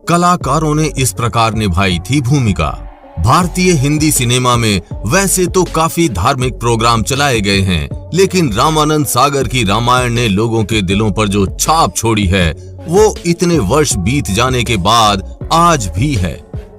कलाकारों ने इस प्रकार निभाई थी भूमिका। भारतीय हिंदी सिनेमा में वैसे तो काफी धार्मिक प्रोग्राम चलाए गए हैं, लेकिन रामानंद सागर की रामायण ने लोगों के दिलों पर जो छाप छोड़ी है वो इतने वर्ष बीत जाने के बाद आज भी है।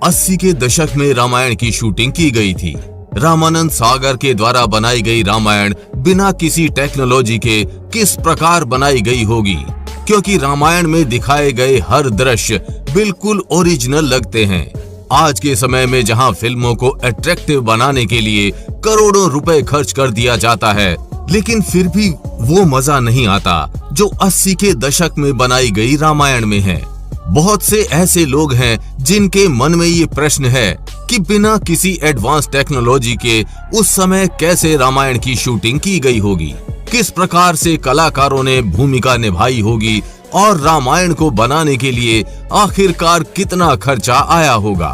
80 के दशक में रामायण की शूटिंग की गई थी। रामानंद सागर के द्वारा बनाई गई रामायण बिना किसी टेक्नोलॉजी के किस प्रकार बनाई गई होगी, क्योंकि रामायण में दिखाए गए हर दृश्य बिल्कुल ओरिजिनल लगते हैं। आज के समय में जहां फिल्मों को अट्रैक्टिव बनाने के लिए करोड़ों रुपए खर्च कर दिया जाता है, लेकिन फिर भी वो मजा नहीं आता जो 80 के दशक में बनाई गई रामायण में है। बहुत से ऐसे लोग हैं जिनके मन में ये प्रश्न है कि बिना किसी एडवांस टेक्नोलॉजी के उस समय कैसे रामायण की शूटिंग की गई होगी, किस प्रकार से कलाकारों ने भूमिका निभाई होगी और रामायण को बनाने के लिए आखिरकार कितना खर्चा आया होगा।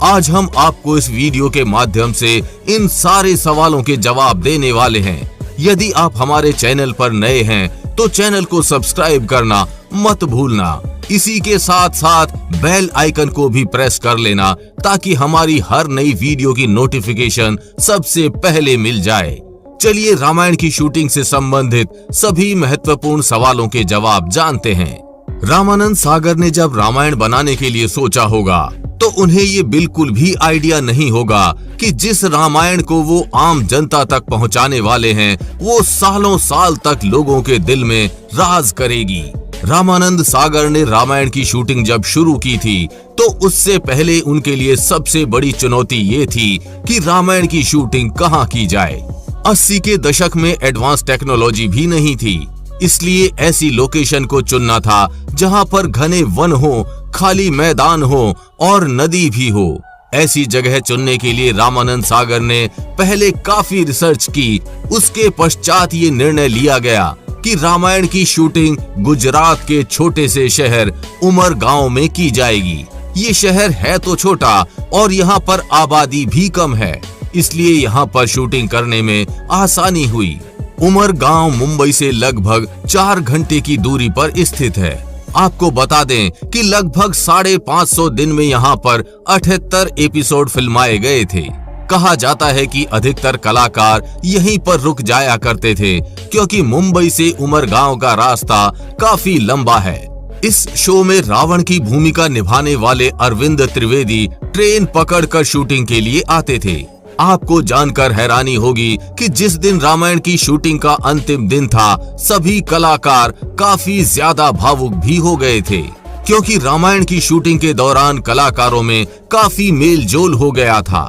आज हम आपको इस वीडियो के माध्यम से इन सारे सवालों के जवाब देने वाले हैं। यदि आप हमारे चैनल पर नए हैं तो चैनल को सब्सक्राइब करना मत भूलना। इसी के साथ साथ बेल आइकन को भी प्रेस कर लेना ताकि हमारी हर नई वीडियो की नोटिफिकेशन सबसे पहले मिल जाए। चलिए रामायण की शूटिंग से संबंधित सभी महत्वपूर्ण सवालों के जवाब जानते हैं। रामानंद सागर ने जब रामायण बनाने के लिए सोचा होगा तो उन्हें ये बिल्कुल भी आइडिया नहीं होगा कि जिस रामायण को वो आम जनता तक पहुंचाने वाले हैं वो सालों साल तक लोगों के दिल में राज करेगी। रामानंद सागर ने रामायण की शूटिंग जब शुरू की थी तो उससे पहले उनके लिए सबसे बड़ी चुनौती ये थी कि रामायण की शूटिंग कहाँ की जाए। 80 के दशक में एडवांस टेक्नोलॉजी भी नहीं थी, इसलिए ऐसी लोकेशन को चुनना था जहां पर घने वन हो, खाली मैदान हो और नदी भी हो। ऐसी जगह चुनने के लिए रामानंद सागर ने पहले काफी रिसर्च की। उसके पश्चात ये निर्णय लिया गया कि रामायण की शूटिंग गुजरात के छोटे से शहर उमरगांव में की जाएगी। ये शहर है तो छोटा और यहाँ पर आबादी भी कम है, इसलिए यहाँ पर शूटिंग करने में आसानी हुई। उमरगांव मुंबई से लगभग 4 घंटे की दूरी पर स्थित है। आपको बता दें कि लगभग 550 दिन में यहाँ पर 78 एपिसोड फिल्माए गए थे। कहा जाता है कि अधिकतर कलाकार यहीं पर रुक जाया करते थे, क्योंकि मुंबई से उमरगांव का रास्ता काफी लंबा है। इस शो में रावण की भूमिका निभाने वाले अरविंद त्रिवेदी ट्रेन पकड़कर शूटिंग के लिए आते थे। आपको जानकर हैरानी होगी कि जिस दिन रामायण की शूटिंग का अंतिम दिन था, सभी कलाकार काफी ज्यादा भावुक भी हो गए थे, क्योंकि रामायण की शूटिंग के दौरान कलाकारों में काफी मेल जोल हो गया था।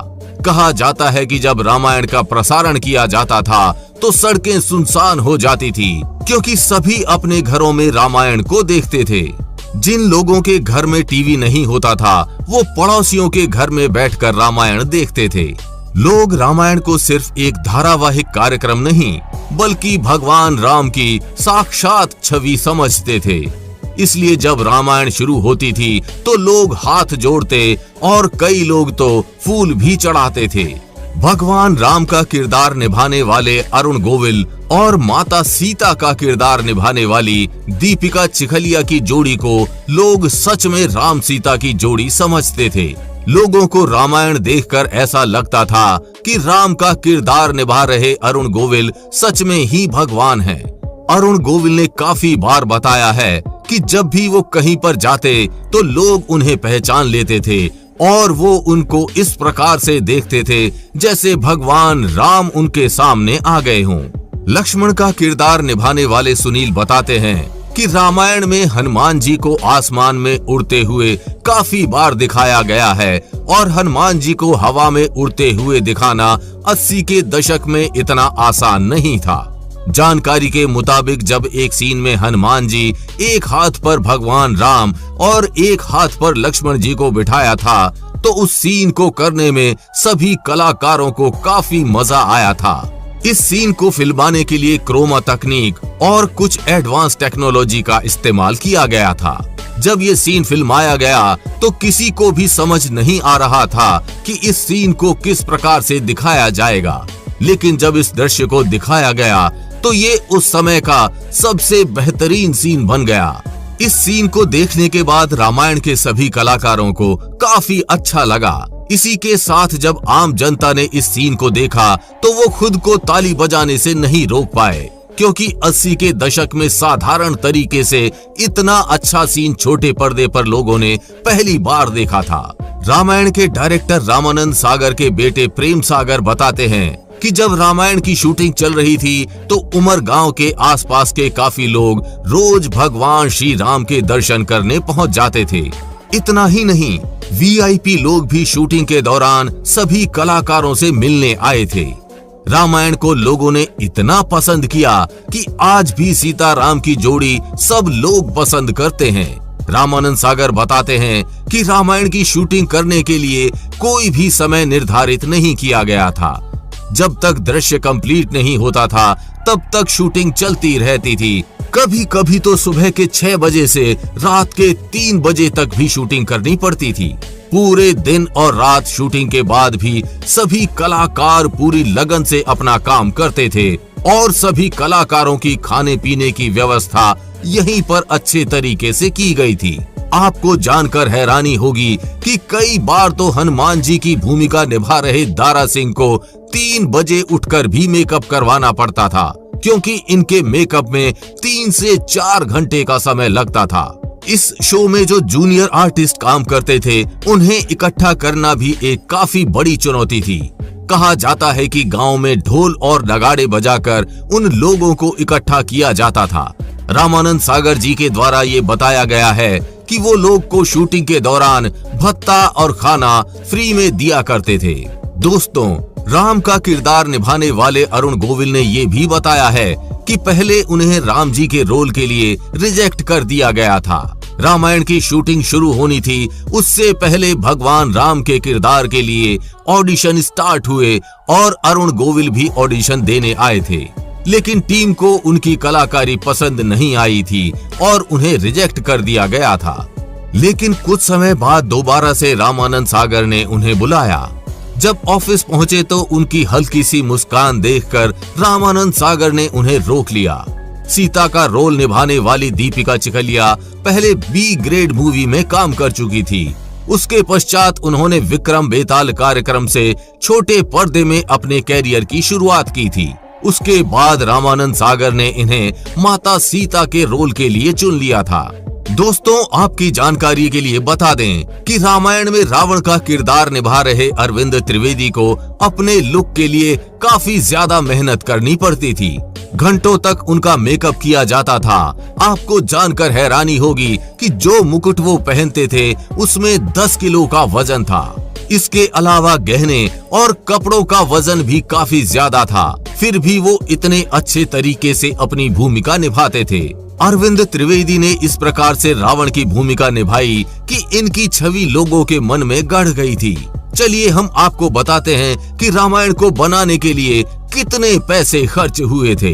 कहा जाता है कि जब रामायण का प्रसारण किया जाता था तो सड़कें सुनसान हो जाती थी, क्योंकि सभी अपने घरों में रामायण को देखते थे। जिन लोगों के घर में टीवी नहीं होता था वो पड़ोसियों के घर में बैठकर रामायण देखते थे। लोग रामायण को सिर्फ एक धारावाहिक कार्यक्रम नहीं बल्कि भगवान राम की साक्षात छवि समझते थे। इसलिए जब रामायण शुरू होती थी तो लोग हाथ जोड़ते और कई लोग तो फूल भी चढ़ाते थे। भगवान राम का किरदार निभाने वाले अरुण गोविल और माता सीता का किरदार निभाने वाली दीपिका चिखलिया की जोड़ी को लोग सच में राम सीता की जोड़ी समझते थे। लोगों को रामायण देखकर ऐसा लगता था कि राम का किरदार निभा रहे अरुण गोविल सच में ही भगवान हैं। अरुण गोविल ने काफी बार बताया है कि जब भी वो कहीं पर जाते तो लोग उन्हें पहचान लेते थे और वो उनको इस प्रकार से देखते थे जैसे भगवान राम उनके सामने आ गए हों। लक्ष्मण का किरदार निभाने वाले सुनील बताते हैं कि रामायण में हनुमान जी को आसमान में उड़ते हुए काफी बार दिखाया गया है और हनुमान जी को हवा में उड़ते हुए दिखाना 80 के दशक में इतना आसान नहीं था। जानकारी के मुताबिक जब एक सीन में हनुमान जी एक हाथ पर भगवान राम और एक हाथ पर लक्ष्मण जी को बिठाया था तो उस सीन को करने में सभी कलाकारों को काफी मजा आया था। इस सीन को फिल्माने के लिए क्रोमा तकनीक और कुछ एडवांस टेक्नोलॉजी का इस्तेमाल किया गया था। जब ये सीन फिल्माया गया तो किसी को भी समझ नहीं आ रहा था कि इस सीन को किस प्रकार से दिखाया जाएगा, लेकिन जब इस दृश्य को दिखाया गया तो ये उस समय का सबसे बेहतरीन सीन बन गया। इस सीन को देखने के बाद रामायण के सभी कलाकारों को काफी अच्छा लगा। इसी के साथ जब आम जनता ने इस सीन को देखा तो वो खुद को ताली बजाने से नहीं रोक पाए, क्योंकि 80 के दशक में साधारण तरीके से इतना अच्छा सीन छोटे पर्दे पर लोगों ने पहली बार देखा था। रामायण के डायरेक्टर रामानंद सागर के बेटे प्रेम सागर बताते हैं कि जब रामायण की शूटिंग चल रही थी तो उमर गांव के आसपास के काफी लोग रोज भगवान श्री राम के दर्शन करने पहुंच जाते थे। इतना ही नहीं, वीआईपी लोग भी शूटिंग के दौरान सभी कलाकारों से मिलने आए थे। रामायण को लोगों ने इतना पसंद किया कि आज भी सीता राम की जोड़ी सब लोग पसंद करते हैं। रामानंद सागर बताते हैं कि रामायण की शूटिंग करने के लिए कोई भी समय निर्धारित नहीं किया गया था। जब तक दृश्य कंप्लीट नहीं होता था तब तक शूटिंग चलती रहती थी। कभी कभी तो सुबह के 6 बजे से रात के 3 बजे तक भी शूटिंग करनी पड़ती थी। पूरे दिन और रात शूटिंग के बाद भी सभी कलाकार पूरी लगन से अपना काम करते थे और सभी कलाकारों की खाने पीने की व्यवस्था यहीं पर अच्छे तरीके से की गई थी। आपको जानकर हैरानी होगी कि कई बार तो हनुमान जी की भूमिका निभा रहे दारा सिंह को 3 बजे उठकर भी मेकअप करवाना पड़ता था, क्योंकि इनके मेकअप में 3 से 4 घंटे का समय लगता था। इस शो में जो जूनियर आर्टिस्ट काम करते थे उन्हें इकट्ठा करना भी एक काफी बड़ी चुनौती थी। कहा जाता है कि गांव में ढोल और नगाड़े बजाकर उन लोगों को इकट्ठा किया जाता था। रामानंद सागर जी के द्वारा ये बताया गया है कि वो लोग को शूटिंग के दौरान भत्ता और खाना फ्री में दिया करते थे। दोस्तों, राम का किरदार निभाने वाले अरुण गोविल ने ये भी बताया है कि पहले उन्हें राम जी के रोल के लिए रिजेक्ट कर दिया गया था। रामायण की शूटिंग शुरू होनी थी, उससे पहले भगवान राम के किरदार के लिए ऑडिशन स्टार्ट हुए और अरुण गोविल भी ऑडिशन देने आए थे, लेकिन टीम को उनकी कलाकारी पसंद नहीं आई थी और उन्हें रिजेक्ट कर दिया गया था। लेकिन कुछ समय बाद दोबारा से रामानंद सागर ने उन्हें बुलाया। जब ऑफिस पहुंचे तो उनकी हल्की सी मुस्कान देखकर रामानंद सागर ने उन्हें रोक लिया। सीता का रोल निभाने वाली दीपिका चिखलिया पहले बी ग्रेड मूवी में काम कर चुकी थी। उसके पश्चात उन्होंने विक्रम बेताल कार्यक्रम से छोटे पर्दे में अपने कैरियर की शुरुआत की थी। उसके बाद रामानंद सागर ने इन्हें माता सीता के रोल के लिए चुन लिया था। दोस्तों, आपकी जानकारी के लिए बता दें कि रामायण में रावण का किरदार निभा रहे अरविंद त्रिवेदी को अपने लुक के लिए काफी ज्यादा मेहनत करनी पड़ती थी। घंटों तक उनका मेकअप किया जाता था। आपको जानकर हैरानी होगी कि जो मुकुट वो पहनते थे उसमें 10 किलो का वजन था। इसके अलावा गहने और कपड़ों का वजन भी काफी ज्यादा था, फिर भी वो इतने अच्छे तरीके से अपनी भूमिका निभाते थे। अरविंद त्रिवेदी ने इस प्रकार से रावण की भूमिका निभाई कि इनकी छवि लोगों के मन में गढ़ गई थी। चलिए हम आपको बताते हैं कि रामायण को बनाने के लिए कितने पैसे खर्च हुए थे।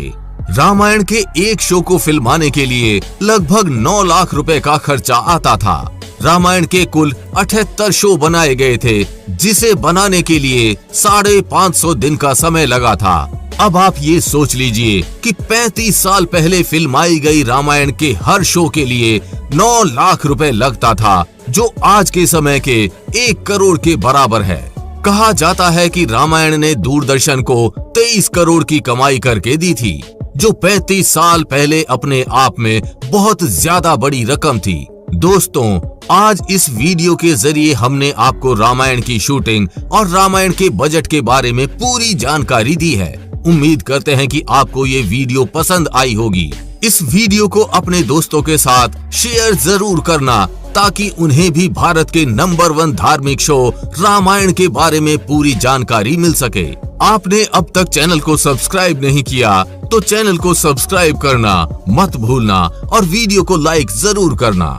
रामायण के एक शो को फिल्माने के लिए लगभग 9 लाख रुपए का खर्चा आता था। रामायण के कुल 78 शो बनाए गए थे, जिसे बनाने के लिए 550 दिन का समय लगा था। अब आप ये सोच लीजिए कि 35 साल पहले फिल्माई गई रामायण के हर शो के लिए 9 लाख रुपए लगता था, जो आज के समय के 1 करोड़ के बराबर है। कहा जाता है कि रामायण ने दूरदर्शन को 23 करोड़ की कमाई करके दी थी, जो 35 साल पहले अपने आप में बहुत ज्यादा बड़ी रकम थी। दोस्तों, आज इस वीडियो के जरिए हमने आपको रामायण की शूटिंग और रामायण के बजट के बारे में पूरी जानकारी दी है। उम्मीद करते हैं कि आपको ये वीडियो पसंद आई होगी। इस वीडियो को अपने दोस्तों के साथ शेयर जरूर करना, ताकि उन्हें भी भारत के नंबर 1 धार्मिक शो रामायण के बारे में पूरी जानकारी मिल सके। आपने अब तक चैनल को सब्सक्राइब नहीं किया तो चैनल को सब्सक्राइब करना मत भूलना और वीडियो को लाइक जरूर करना।